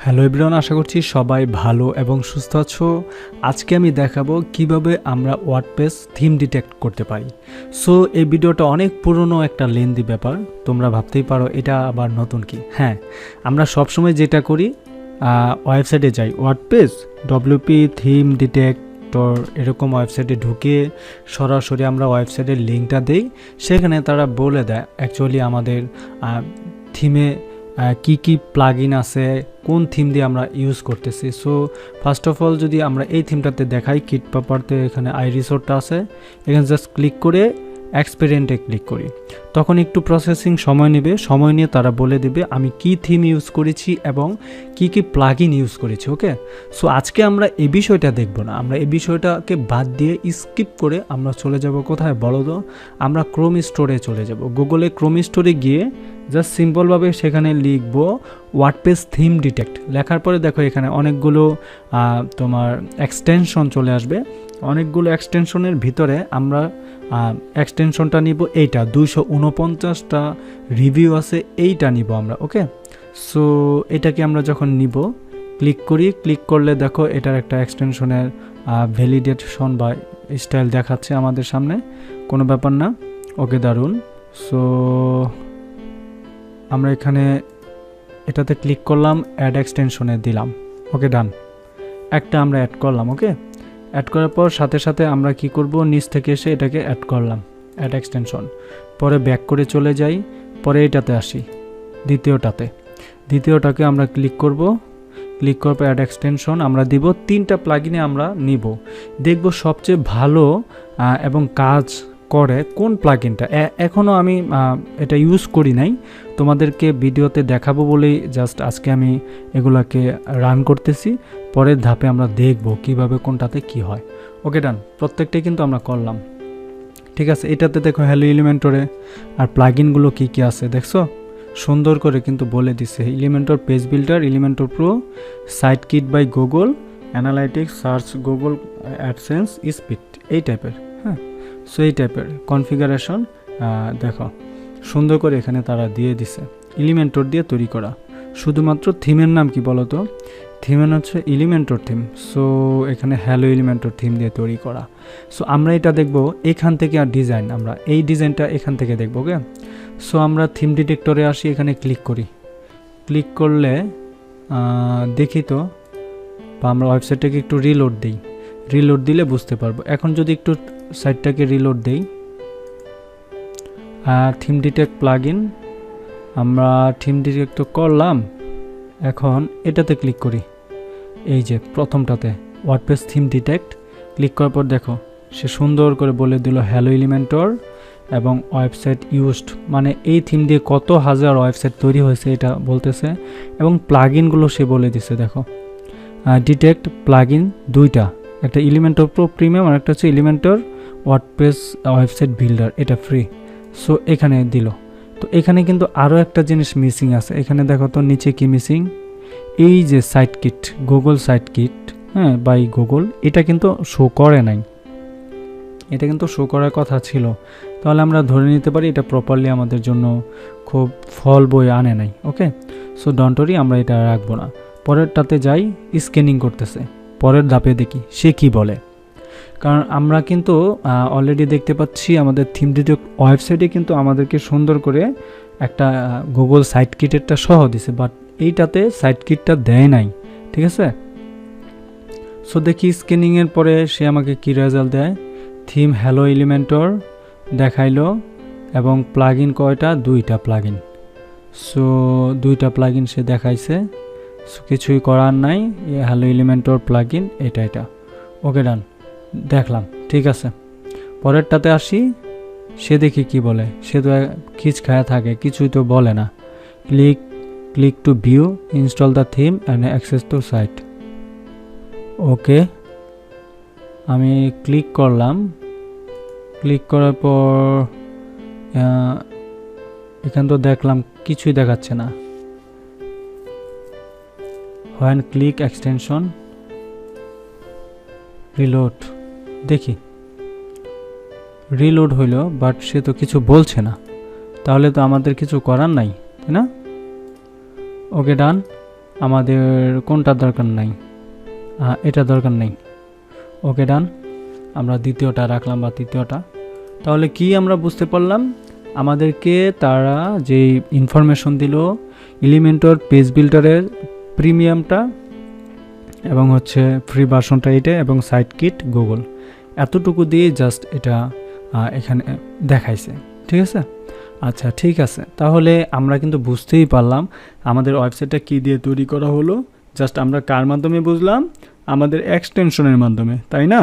Hello everyone, আশা করছি সবাই ভালো এবং সুস্থ আছো। আজকে আমি দেখাবো কিভাবে আমরা ওয়ার্ডপ্রেস থিম ডিটেক্ট করতে পারি। সো এই ভিডিওটা অনেক পুরনো একটা লেন্দি ব্যাপার, তোমরা ভাবতেই পারো এটা আবার নতুন কি। হ্যাঁ, আমরা সবসময় যেটা করি ওয়েবসাইটে যাই, ওয়ার্ডপ্রেস ডব্লিউপি থিম ডিটেক্টর এরকম ওয়েবসাইটে ঢুকে সরাসরি আমরা ওয়েবসাইটের লিঙ্কটা দেই, সেখানে তারা বলে দেয় অ্যাকচুয়ালি আমাদের থিমে কি কি প্লাগইন আছে, কোন থিম দিয়ে আমরা ইউজ করতেছি। সো ফার্স্ট অফ অল যদি আমরা এই থিমটাতে দেখাই, কিট পেপারতে এখানে আই রিসোর্টটা আছে, এখানে জাস্ট ক্লিক করে এক্সপেরিয়েন্টে ক্লিক করি, তখন একটু প্রসেসিং সময় নেবে। সময় নিয়ে তারা বলে দেবে আমি কি থিম ইউজ করেছি এবং কি কি প্লাগইন ইউজ করেছি। ওকে, সো আজকে আমরা এই বিষয়টা দেখব না, আমরা এই বিষয়টাকে বাদ দিয়ে স্কিপ করে আমরা চলে যাব কোথায় বলো তো? আমরা ক্রোম স্টোরে চলে যাব। গুগলে ক্রোম স্টোরে গিয়ে জাস্ট সিম্পলভাবে সেখানে লিখব ওয়ার্ডপ্রেস থিম ডিটেক্ট। লেখার পরে দেখো এখানে অনেকগুলো তোমার এক্সটেনশন চলে আসবে। অনেকগুলো এক্সটেনশনের ভিতরে আমরা এক্সটেনশনটা নিব এইটা, 249টা রিভিউ আছে, এইটা নিব আমরা। ওকে, সো এটাকে আমরা যখন নিব ক্লিক করি, ক্লিক করলে দেখো এটার একটা এক্সটেনশনের ভ্যালিডেশন বা স্টাইল দেখাচ্ছে আমাদের সামনে, কোনো ব্যাপার না। ওকে, দারুণ। সো আমরা এখানে এটাতে ক্লিক করলাম, অ্যাড এক্সটেনশনে দিলাম। ওকে, ডান, একটা আমরা অ্যাড করলাম। ওকে, অ্যাড করার পর সাথে সাথে আমরা কি করব, নিচ থেকে এসে এটাকে অ্যাড করলাম, অ্যাড এক্সটেনশন। পরে ব্যাক করে চলে যাই, পরে এটাতে আসি, দ্বিতীয়টাকে আমরা ক্লিক করব। ক্লিক করার পর অ্যাড এক্সটেনশন আমরা দিব, 3টা প্লাগইনে আমরা নিব, দেখব সবচেয়ে ভালো এবং কাজ করে কোন প্লাগইনটা। এখনও আমি এটা ইউজ করি নাই, তোমাদেরকে ভিডিওতে দেখাবো বলেই জাস্ট আজকে আমি এগুলাকে রান করতেছি। পরের ধাপে আমরা দেখব কিভাবে কোনটাতে কি হয়। ওকে, ডান, প্রত্যেকটাই কিন্তু আমরা করলাম। ঠিক আছে, এটাতে দেখো হ্যালো এলিমেন্টরে আর প্লাগইনগুলো কি কি আছে দেখছো, সুন্দর করে কিন্তু বলে দিছে। Elementor page builder, Elementor pro, site kit by Google, analytics, search, Google AdSense, speed, এই টাইপের। হ্যাঁ, সো এই টাইপের কনফিগারেশন দেখো সুন্দর করে এখানে তারা দিয়ে দিছে, এলিমেন্টর দিয়ে তৈরি করা। শুধুমাত্র থিমের নাম কি বলো তো? থিমের হচ্ছে এলিমেন্টর থিম। সো এখানে হ্যালো এলিমেন্টর থিম দিয়ে তৈরি করা। সো আমরা এটা দেখব এখান থেকে, আর ডিজাইন আমরা এই ডিজাইনটা এখান থেকে দেখব। ওকে, সো আমরা থিম ডিটেক্টরে আসি, এখানে ক্লিক করি। ক্লিক করলে দেখি তো, বা আমরা ওয়েবসাইটটাকে একটু রিলোড দিই, রিলোড দিলে বুঝতে পারবো। এখন যদি একটু সাইটটাকে রিলোড দেই, থিম ডিটেক্ট প্লাগইন আমরা থিম ডিটেক্ট করলাম। এখন এটাতে ক্লিক করি, এই যে প্রথমটাতে ওয়ার্ডপ্রেস থিম ডিটেক্ট। ক্লিক করার পর দেখো সে সুন্দর করে বলে দিল হ্যালো এলিমেন্টর এবং ওয়েবসাইট ইউজড, মানে এই থিম দিয়ে কত হাজার ওয়েবসাইট তৈরি হয়েছে এটা বলতেছে, এবং প্লাগইনগুলো সে বলে দিছে। দেখো ডিটেক্ট প্লাগইন দুইটা, একটা এলিমেন্টর প্রো প্রিমিয়াম আর একটা হচ্ছে এলিমেন্টর ওয়ার্ডপ্রেস ওয়েবসাইট বিল্ডার, এটা ফ্রি। সো এখানে দিল। তো এখানে কিন্তু আরও একটা জিনিস মিসিং আছে, এখানে দেখো তো নিচে কি মিসিং, এই যে site kit, Google site kit, হ্যাঁ, বাই গুগল, এটা কিন্তু শো করে নাই, এটা কিন্তু শো করার কথা ছিল। তাহলে আমরা ধরে নিতে পারি এটা প্রপারলি আমাদের জন্য খুব ফল বয়ে আনে নাই। ওকে, সো ডন্ট ওয়ারি, আমরা এটা রাখবো না। পরেরটাতে যাই, স্ক্যানিং করতেছে, পরের ধাপে দেখি সে কি বলে। কারণ আমরা কিন্তু অলরেডি দেখতে পাচ্ছি আমাদের থিম ডিটেক্ট ওয়েবসাইটে কিন্তু আমাদেরকে সুন্দর করে একটা গুগল সাইট কিটেরটা সহ দিছে, বাট এইটাতে সাইট কিটটা দেয় নাই। ঠিক আছে, সো দেখি স্ক্যানিংয়ের পরে সে আমাকে কি রেজাল্ট দেয়। থিম হ্যালো এলিমেন্টর দেখাইলো এবং প্লাগইন কয়টা, 2টা প্লাগইন। সো 2টা প্লাগইন সে দেখাইছে, সো কিছুই করার নাই, হ্যালো এলিমেন্টর প্লাগইন এটা। ওকে, ডান, দেখলাম, ঠিক আছে। পরেরটাতে আসি, সে দেখি কি বলে। সে তো খিচ খায়া থাকে, কিছুই তো বলে না। Click to view, install the theme and access to site. Okay, আমি ক্লিক করলাম। ক্লিক করার পর এখান তো দেখলাম কিছুই দেখাচ্ছে না। হোয়েন ক্লিক এক্সটেনশন রিলোড, দেখি রিলোড হইল, বাট সে তো কিছু বলছে না, তাহলে তো আমাদের কিছু করার নাই, তাই না? ওকে, ডান। আমাদের কোনটা দরকার নাই, এটা দরকার নেই। ওকে ডান, আমরা দ্বিতীয়টা রাখলাম বা তৃতীয়টা। তাহলে কি আমরা বুঝতে পারলাম, আমাদেরকে তারা যে ইনফরমেশন দিল এলিমেন্টর পেজ বিল্ডারের প্রিমিয়ামটা এবং হচ্ছে ফ্রি ভার্সনটা এটা এবং সাইট কিট গুগল, এতটুকু দিয়ে জাস্ট এটা এখানে দেখাইছে। ঠিক আছে, আচ্ছা ঠিক আছে। তাহলে আমরা কিন্তু বুঝতেই পারলাম আমাদের ওয়েবসাইটটা কী দিয়ে তৈরি করা হলো। জাস্ট আমরা কার মাধ্যমে বুঝলাম, আমাদের এক্সটেনশনের মাধ্যমে, তাই না?